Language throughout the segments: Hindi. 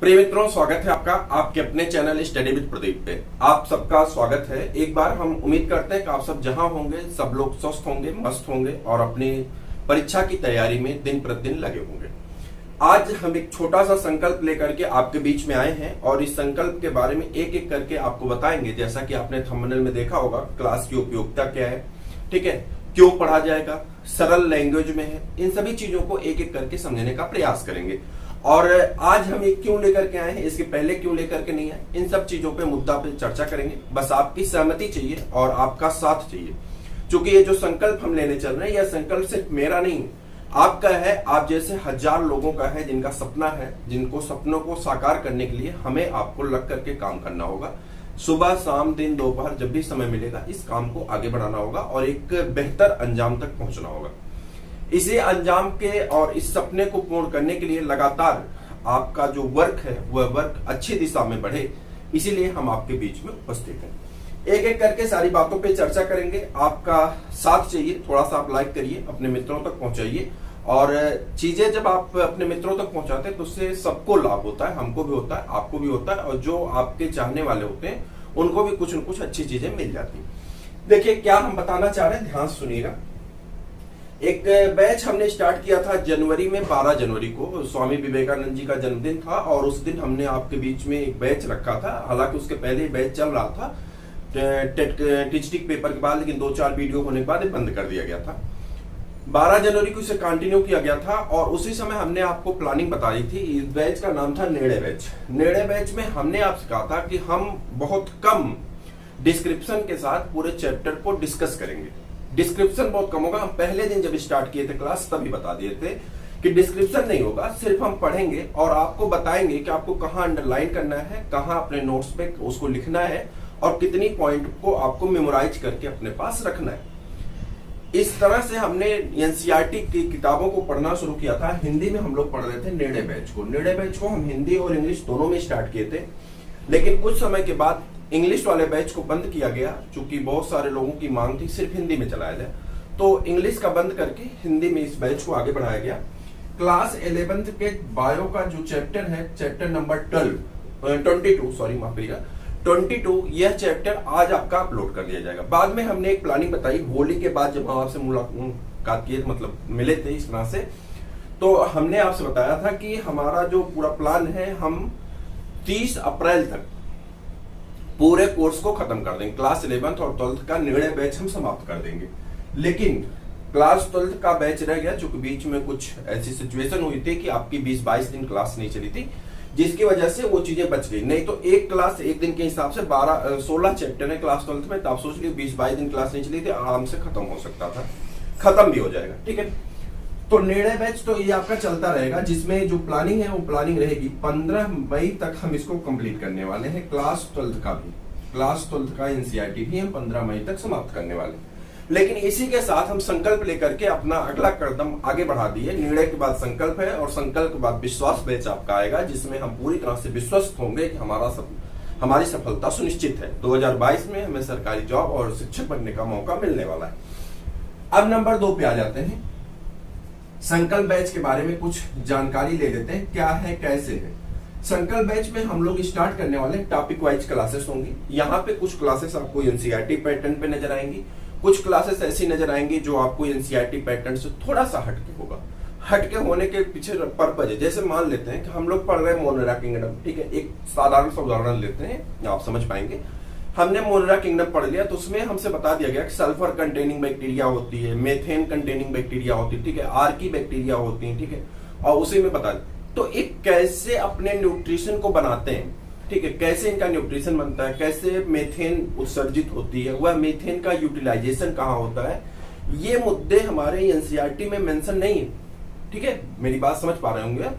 प्रिय मित्रों, स्वागत है आपका आपके अपने चैनल स्टडी विद प्रदीप पे। आप सबका स्वागत है। एक बार हम उम्मीद करते हैं कि आप सब जहां होंगे सब लोग स्वस्थ होंगे, मस्त होंगे और अपनी परीक्षा की तैयारी में दिन प्रतिदिन लगे होंगे। आज हम एक छोटा सा संकल्प लेकर के आपके बीच में आए हैं और इस संकल्प के बारे में एक एक करके आपको बताएंगे। जैसा कि आपने थंबनेल में देखा होगा, क्लास की उपयोगिता क्या है, ठीक है, क्यों पढ़ा जाएगा, सरल लैंग्वेज में है, इन सभी चीजों को एक एक करके समझने का प्रयास करेंगे। और आज हम एक क्यों लेकर के आए हैं, इसके पहले क्यों लेकर के नहीं आए, इन सब चीजों पे मुद्दा पे चर्चा करेंगे। बस आपकी सहमति चाहिए और आपका साथ चाहिए, क्योंकि ये जो संकल्प हम लेने चल रहे हैं, यह संकल्प सिर्फ मेरा नहीं आपका है। आप जैसे हजार लोगों का है जिनका सपना है, जिनको सपनों को साकार करने के लिए हमें आपको लग करके काम करना होगा। सुबह शाम दिन दोपहर जब भी समय मिलेगा इस काम को आगे बढ़ाना होगा और एक बेहतर अंजाम तक पहुंचना होगा। इसी अंजाम के और इस सपने को पूर्ण करने के लिए लगातार आपका जो वर्क है वह वर्क अच्छी दिशा में बढ़े, इसीलिए हम आपके बीच में उपस्थित हैं। एक एक करके सारी बातों पे चर्चा करेंगे। आपका साथ चाहिए, थोड़ा सा आप लाइक करिए, अपने मित्रों तक पहुंचाइए। और चीजें जब आप अपने मित्रों तक पहुंचाते हैं तो उससे सबको लाभ होता है, हमको भी होता है, आपको भी होता है, और जो आपके चाहने वाले होते हैं उनको भी कुछ न कुछ अच्छी चीजें मिल जाती हैं। देखिए क्या हम बताना चाह रहे हैं, ध्यान सुनिएगा। एक बैच हमने स्टार्ट किया था जनवरी में, 12 जनवरी को स्वामी विवेकानंद जी का जन्मदिन था और उस दिन हमने आपके बीच में एक बैच रखा था। हालांकि उसके पहले बैच चल रहा था टीचिंग पेपर के बाद, लेकिन 2-4 वीडियो होने के बाद बंद कर दिया गया था। 12 जनवरी को इसे कंटिन्यू किया गया था और उसी समय हमने आपको प्लानिंग बताई थी। इस बैच का नाम था नेड़े बैच। नेड़े बैच में हमने आपसे कहा था कि हम बहुत कम डिस्क्रिप्शन के साथ पूरे चैप्टर को डिस्कस करेंगे। डिस्क्रिप्शन बहुत कम होगा। हम पहले दिन जब स्टार्ट किए थे क्लास तभी बता दिए थे कि डिस्क्रिप्शन नहीं होगा, सिर्फ हम पढ़ेंगे और आपको बताएंगे कि आपको कहाँ अंडरलाइन करना है, कहाँ अपने नोट्स पे उसको लिखना है और कितनी पॉइंट को आपको मेमोराइज करके अपने पास रखना है। इस तरह से हमने एनसीईआरटी की किताबों को पढ़ना शुरू किया था। हिंदी में हम लोग पढ़ रहे थे नेड़े बैच को। नेड़े बैच को हम हिंदी और इंग्लिश दोनों में स्टार्ट किए थे, लेकिन कुछ समय के बाद इंग्लिश वाले बैच को बंद किया गया, चूंकि बहुत सारे लोगों की मांग थी सिर्फ हिंदी में चलाया जाए, तो इंग्लिश का बंद करके हिंदी में इस बैच को आगे बढ़ाया गया। क्लास 11th के बायो का जो चैप्टर है, चैप्टर नंबर 22, यह चैप्टर आज आपका अपलोड कर दिया जाएगा। बाद में हमने एक प्लानिंग बताई, होली के बाद जब हम आपसे मुलाकात किए, मतलब मिले थे इस तरह से, तो हमने आपसे बताया था कि हमारा जो पूरा प्लान है, हम 30 अप्रैल तक पूरे कोर्स को खत्म कर देंगे। क्लास 11th और 12th का निर्णय बैच हम समाप्त कर देंगे, लेकिन क्लास 12th का बैच रह गया, चूंकि बीच में कुछ ऐसी सिचुएशन हुई थी कि आपकी 20-22 दिन क्लास नहीं चली थी, जिसकी वजह से वो चीजें बच गई। नहीं तो एक क्लास एक दिन के हिसाब से 16 चैप्टर है क्लास 12th में, तो आप सोच लीजिए 20-22 दिन क्लास नहीं चली थी, आराम से खत्म हो सकता था, खत्म भी हो जाएगा, ठीक है। तो निर्णय बैच तो ये आपका चलता रहेगा, जिसमें जो प्लानिंग है वो प्लानिंग रहेगी 15 मई तक हम इसको कंप्लीट करने वाले हैं। क्लास 12th का एनसीईआरटी भी हम 15 मई तक समाप्त करने वाले हैं। लेकिन इसी के साथ हम संकल्प लेकर के अपना अगला कदम आगे बढ़ा दिए। निर्णय के बाद संकल्प है और संकल्प के बाद विश्वास बैच आपका आएगा, जिसमें हम पूरी तरह से विश्वस्त होंगे कि हमारी सफलता सुनिश्चित है। 2022 में हमें सरकारी जॉब और शिक्षक बनने का मौका मिलने वाला है। अब नंबर 2 पे आ जाते हैं। संकल्प बैच के बारे में कुछ जानकारी ले लेते हैं, क्या है कैसे है। संकल्प बैच में हम लोग स्टार्ट करने वाले टॉपिक वाइज क्लासेस होंगी। यहाँ पे कुछ क्लासेस आपको एनसीईआरटी पैटर्न पे नजर आएंगी, कुछ क्लासेस ऐसी नजर आएंगी जो आपको एनसीईआरटी पैटर्न से थोड़ा सा हटके होगा। हटके होने के पीछे पर्पज है, जैसे मान लेते हैं कि हम लोग पढ़ रहे हैं मोनेरा किंगडम, ठीक है, एक साधारण सा उदाहरण लेते हैं, आप समझ पाएंगे। हमने मोनेरा किंगडम पढ़ लिया, तो उसमें हमसे बता दिया गया कि सल्फर कंटेनिंग बैक्टीरिया होती है, मेथेन कंटेनिंग बैक्टीरिया होती है, ठीक है, आर्की बैक्टीरिया होती है, ठीक है, और उसी में बता तो एक कैसे अपने न्यूट्रिशन को बनाते हैं, ठीक है, कैसे इनका न्यूट्रिशन बनता है, कैसे मेथेन उत्सर्जित होती है, वह मेथेन का यूटिलाइजेशन कहाँ होता है, ये मुद्दे हमारे एनसीईआरटी में मेंशन नहीं है, ठीक है, मेरी बात समझ पा रहे होंगे।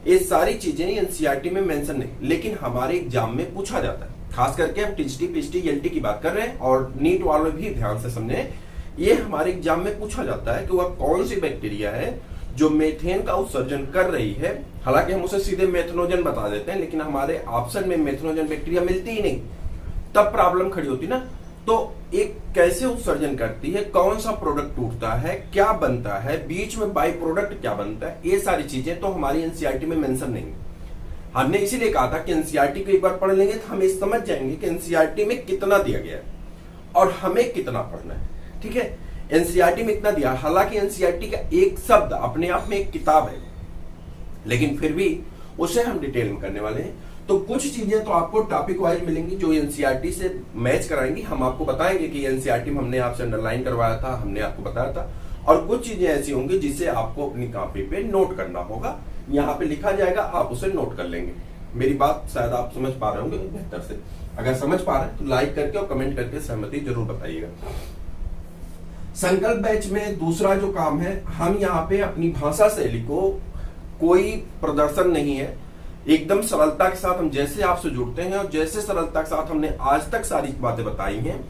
ये सारी चीजें एनसीईआरटी में मेंशन नहीं, लेकिन हमारे एग्जाम में पूछा जाता है। खास करके हम टीजीटी, पीजीटी, एलटी की बात कर रहे हैं और नीट वाले भी ध्यान से समझे। ये हमारे एग्जाम में पूछा जाता है कि वह कौन सी बैक्टीरिया है जो मेथेन का उत्सर्जन कर रही है। हालांकि हम उसे सीधे मेथनोजन बता देते हैं, लेकिन हमारे ऑप्शन में मेथनोजन बैक्टीरिया मिलती ही नहीं, तब प्रॉब्लम खड़ी होती ना। तो एक कैसे उत्सर्जन करती है, कौन सा प्रोडक्ट टूटता है, क्या बनता है, बीच में बाई प्रोडक्ट क्या बनता है, ये सारी चीजें तो हमारी एनसीईआरटी में मेंशन नहीं है। हमने इसीलिए कहा था कि एनसीईआरटी को एक बार पढ़ लेंगे तो हम ये समझ जाएंगे कि एनसीईआरटी में कितना दिया गया है और हमें कितना पढ़ना है। ठीक है, एनसीईआरटी में इतना दिया, हालांकि एनसीईआरटी का एक शब्द अपने आप में एक किताब है, लेकिन फिर भी उसे हम डिटेल में करने वाले हैं। तो कुछ चीजें तो आपको टॉपिक वाइज मिलेंगी जो एनसीईआरटी से मैच कराएंगी। हम आपको बताएंगे कि एनसीईआरटी में हमने आपसे अंडरलाइन करवाया था, हमने आपको बताया था, और कुछ चीजें ऐसी होंगी जिसे आपको अपनी कॉपी पे नोट करना होगा। यहाँ पे लिखा जाएगा, आप उसे नोट कर लेंगे। मेरी बात शायद आप समझ पा रहे होंगे बेहतर से। अगर समझ पा रहे हैं तो लाइक करके और कमेंट करके सहमति जरूर बताइएगा। संकल्प बैच में दूसरा जो काम है, हम यहाँ पे अपनी भाषा शैली को कोई प्रदर्शन नहीं है, एकदम सरलता के साथ हम जैसे आपसे जुड़ते हैं और जैसे सरलता के साथ हमने आज तक सारी बातें बताई हैं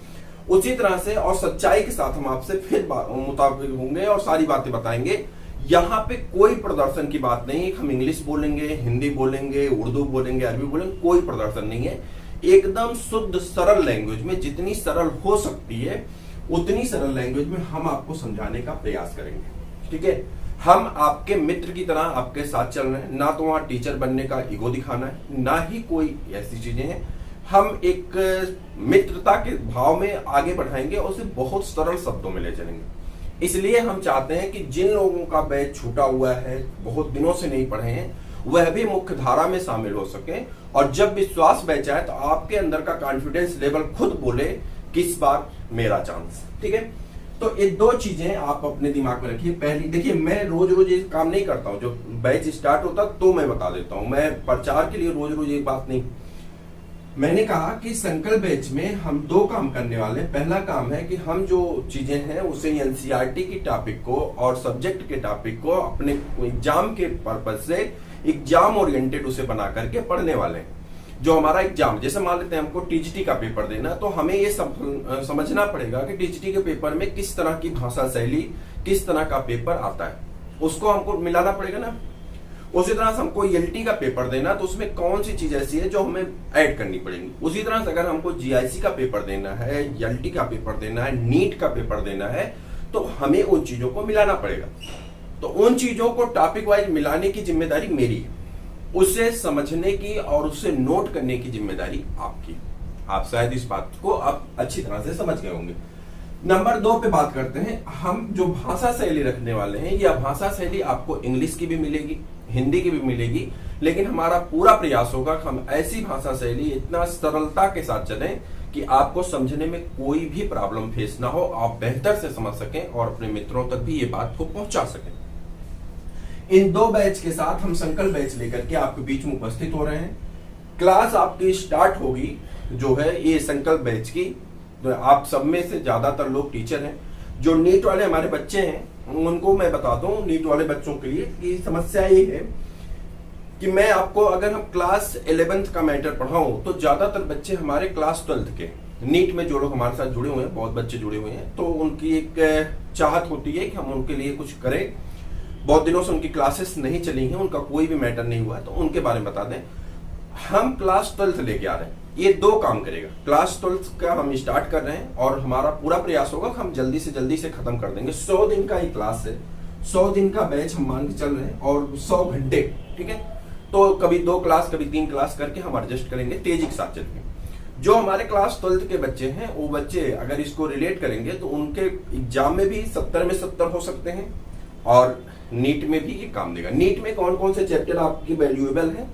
उसी तरह से और सच्चाई के साथ हम आपसे फिर मुताबिक होंगे और सारी बातें बताएंगे। यहाँ पे कोई प्रदर्शन की बात नहीं है, हम इंग्लिश बोलेंगे, हिंदी बोलेंगे, उर्दू बोलेंगे, अरबी बोलेंगे, कोई प्रदर्शन नहीं है। एकदम शुद्ध सरल लैंग्वेज में, जितनी सरल हो सकती है उतनी सरल लैंग्वेज में हम आपको समझाने का प्रयास करेंगे। ठीक है, हम आपके मित्र की तरह आपके साथ चल रहे हैं, ना तो वहां टीचर बनने का ईगो दिखाना है, ना ही कोई ऐसी चीजें हैं। हम एक मित्रता के भाव में आगे बढ़ाएंगे और उसे बहुत सरल शब्दों में ले चलेंगे। इसलिए हम चाहते हैं कि जिन लोगों का बैच छूटा हुआ है, बहुत दिनों से नहीं पढ़े हैं, वह भी मुख्य धारा में शामिल हो सके और जब विश्वास बैच आए तो आपके अंदर का कॉन्फिडेंस लेवल खुद बोले कि इस बार मेरा चांस। ठीक है, तो ये दो चीजें आप अपने दिमाग में रखिए। पहली, देखिए मैं रोज रोज ये काम नहीं करता हूं, जो बैच स्टार्ट होता तो मैं बता देता हूं, मैं प्रचार के लिए रोज रोज ये बात नहीं। मैंने कहा कि संकल्प बैच में हम दो काम करने वाले हैं। पहला काम है कि हम जो चीजें हैं उसे एनसीईआरटी की टॉपिक को और सब्जेक्ट के टॉपिक को अपने एग्जाम के पर्पज से एग्जाम ओरिएंटेड उसे बना करके पढ़ने वाले हैं। जो हमारा एग्जाम, जैसे मान लेते हैं हमको टीजीटी का पेपर देना, तो हमें ये समझना पड़ेगा कि टीजीटी के पेपर में किस तरह की भाषा शैली, किस तरह का पेपर आता है, उसको हमको मिलाना पड़ेगा ना। उसी तरह से हमको एलटी का पेपर देना, तो उसमें कौन सी चीज ऐसी है जो हमें ऐड करनी पड़ेगी। उसी तरह से अगर हमको जीआईसी का पेपर देना है, एलटी का पेपर देना है, नीट का पेपर देना है, तो हमें उन चीजों को मिलाना पड़ेगा। तो उन चीजों को टॉपिक वाइज मिलाने की जिम्मेदारी मेरी है, उसे समझने की और उसे नोट करने की जिम्मेदारी आपकी। आप शायद इस बात को आप अच्छी तरह से समझ गए होंगे। नंबर 2 पे बात करते हैं। हम जो भाषा शैली रखने वाले हैं, यह भाषा शैली आपको इंग्लिश की भी मिलेगी, हिंदी की भी मिलेगी, लेकिन हमारा पूरा प्रयास होगा कि हम ऐसी भाषा शैली इतना सरलता के साथ चलें कि आपको समझने में कोई भी प्रॉब्लम फेस ना हो, आप बेहतर से समझ सकें और अपने मित्रों तक भी ये बात को पहुंचा सकें। इन 2 बैच के साथ हम संकल्प बैच लेकर के आपके बीच में उपस्थित हो रहे हैं। क्लास आपकी स्टार्ट होगी जो है ये संकल्प बैच की। तो आप सब में से ज्यादातर लोग टीचर हैं। जो नीट वाले हमारे बच्चे हैं उनको मैं बता दूं, नीट वाले बच्चों के लिए कि समस्या ये है कि मैं आपको, अगर हम क्लास 11th का मैटर पढ़ाऊं तो ज्यादातर बच्चे हमारे क्लास 12th के, नीट में जो लोग हमारे साथ जुड़े हुए हैं, बहुत बच्चे जुड़े हुए हैं, तो उनकी एक चाहत होती है कि हम उनके लिए कुछ करें। बहुत दिनों से उनकी क्लासेस नहीं चली हैं, उनका कोई भी मैटर नहीं हुआ है, तो उनके बारे में बता दें। हम क्लास 12th लेके आ रहे हैं, ये 2 काम करेगा। क्लास 12th का हम स्टार्ट कर रहे हैं और हमारा पूरा प्रयास होगा कि हम जल्दी से खत्म कर देंगे। 100 दिन का ये क्लास है, 100 दिन का बैच हम मान के चल रहे हैं और 100 घंटे। ठीक है, तो कभी 2 क्लास कभी 3 क्लास करके हम एडजस्ट करेंगे, तेजी के साथ चलेंगे। जो हमारे क्लास 12th के बच्चे हैं, वो बच्चे अगर इसको रिलेट करेंगे तो उनके एग्जाम में भी 70 में 70 हो सकते हैं और नीट में भी ये काम देगा। नीट में कौन कौन से चैप्टर आपकी वैल्यूएबल है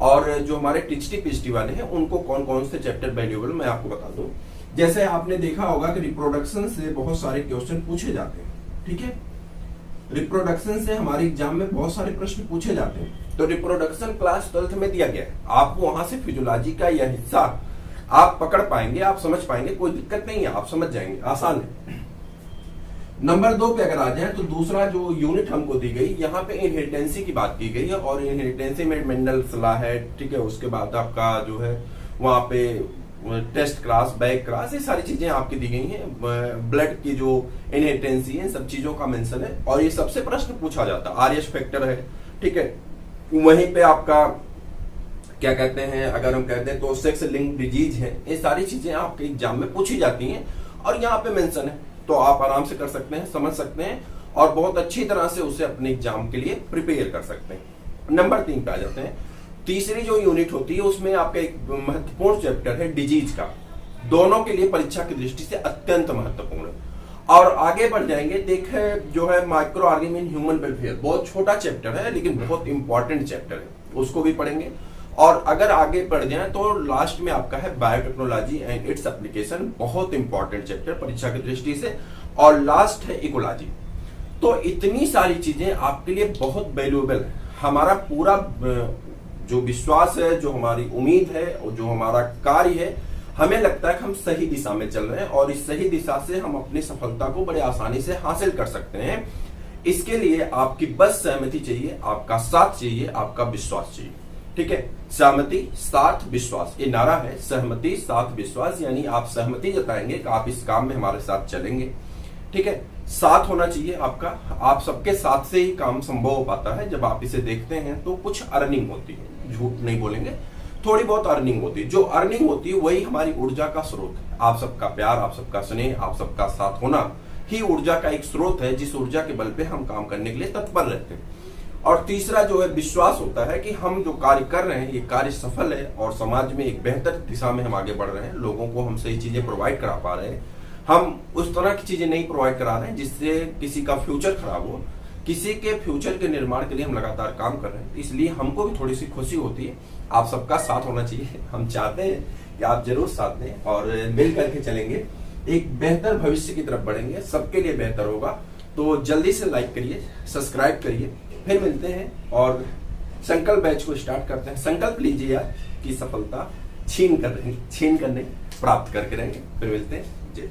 और जो हमारे टीचटी पीएचडी वाले हैं उनको कौन कौन से चैप्टर वैल्यूएबल, मैं आपको बता दूं। जैसे आपने देखा होगा कि रिप्रोडक्शन से बहुत सारे क्वेश्चन पूछे जाते हैं। ठीक है, रिप्रोडक्शन से हमारे एग्जाम में बहुत सारे प्रश्न पूछे जाते हैं। तो रिप्रोडक्शन क्लास 12th में दिया गया है, आपको वहां से फिजियोलॉजी का यह हिस्सा आप पकड़ पाएंगे, आप समझ पाएंगे, कोई दिक्कत नहीं है, आप समझ जाएंगे, आसान है। नंबर 2 पे अगर आ जाए तो दूसरा जो यूनिट हमको दी गई, यहाँ पे इनहेरिटेंसी की बात की गई है और इनहेरिटेंसी में मेंडल सलाह है। ठीक है, उसके बाद आपका जो है वहाँ पे टेस्ट क्लास, बैक क्लास, ये सारी चीजें आपकी दी गई हैं। ब्लड की जो इनहेरिटेंसी है, सब चीजों का मेंशन है और ये सबसे प्रश्न पूछा जाता है। आरएच फैक्टर है। ठीक है, वहीं पे आपका क्या कहते हैं, अगर हम कहते हैं तो सेक्स लिंक डिजीज है, ये सारी चीजें आपके एग्जाम में पूछी जाती हैं और यहाँ पे मेंशन है, तो आप आराम से कर सकते हैं, समझ सकते हैं और बहुत अच्छी तरह से उसे अपने एग्जाम के लिए प्रिपेयर कर सकते हैं। नंबर 3 पे आ जाते हैं। तीसरी जो यूनिट होती है उसमें आपका एक महत्वपूर्ण चैप्टर है डिजीज का, दोनों के लिए परीक्षा की दृष्टि से अत्यंत महत्वपूर्ण है। और आगे बढ़ जाएंगे, देखें जो है micro organism in human welfare, बहुत छोटा चैप्टर है लेकिन बहुत इंपॉर्टेंट चैप्टर है, उसको भी पढ़ेंगे। और अगर आगे बढ़ जाए तो लास्ट में आपका है बायोटेक्नोलॉजी एंड इट्स एप्लीकेशन, बहुत इंपॉर्टेंट चैप्टर परीक्षा की दृष्टि से। और लास्ट है इकोलॉजी। तो इतनी सारी चीजें आपके लिए बहुत वैल्यूएबल है। हमारा पूरा जो विश्वास है, जो हमारी उम्मीद है और जो हमारा कार्य है, हमें लगता है कि हम सही दिशा में चल रहे हैं और इस सही दिशा से हम अपनी सफलता को बड़े आसानी से हासिल कर सकते हैं। इसके लिए आपकी बस सहमति चाहिए, आपका साथ चाहिए, आपका विश्वास चाहिए। ठीक है, सहमति साथ विश्वास, ये नारा है, सहमति साथ विश्वास। यानी आप सहमति जताएंगे कि आप इस काम में हमारे साथ चलेंगे। ठीक है, साथ होना चाहिए आपका, आप सबके साथ से ही काम संभव हो पाता है। जब आप इसे देखते हैं तो कुछ अर्निंग होती है, झूठ नहीं बोलेंगे, थोड़ी बहुत अर्निंग होती है। जो अर्निंग होती है वही हमारी ऊर्जा का स्रोत है। आप सबका प्यार, आप सबका स्नेह, आप सबका साथ होना ही ऊर्जा का एक स्रोत है, जिस ऊर्जा के बल पे हम काम करने के लिए तत्पर रहते हैं। और तीसरा जो है विश्वास होता है कि हम जो कार्य कर रहे हैं ये कार्य सफल है और समाज में एक बेहतर दिशा में हम आगे बढ़ रहे हैं, लोगों को हम सही चीजें प्रोवाइड करा पा रहे हैं। हम उस तरह की चीजें नहीं प्रोवाइड करा रहे हैं जिससे किसी का फ्यूचर खराब हो, किसी के फ्यूचर के निर्माण के लिए हम लगातार काम कर रहे हैं। इसलिए हमको भी थोड़ी सी खुशी होती है। आप सबका साथ होना चाहिए, हम चाहते हैं कि आप जरूर साथ दें और मिल करके चलेंगे, एक बेहतर भविष्य की तरफ बढ़ेंगे, सबके लिए बेहतर होगा। तो जल्दी से लाइक करिए, सब्सक्राइब करिए, फिर मिलते हैं और संकल्प बैच को स्टार्ट करते हैं। संकल्प लीजिए यार कि सफलता छीन कर नहीं प्राप्त करके रहेंगे। फिर मिलते हैं। जय।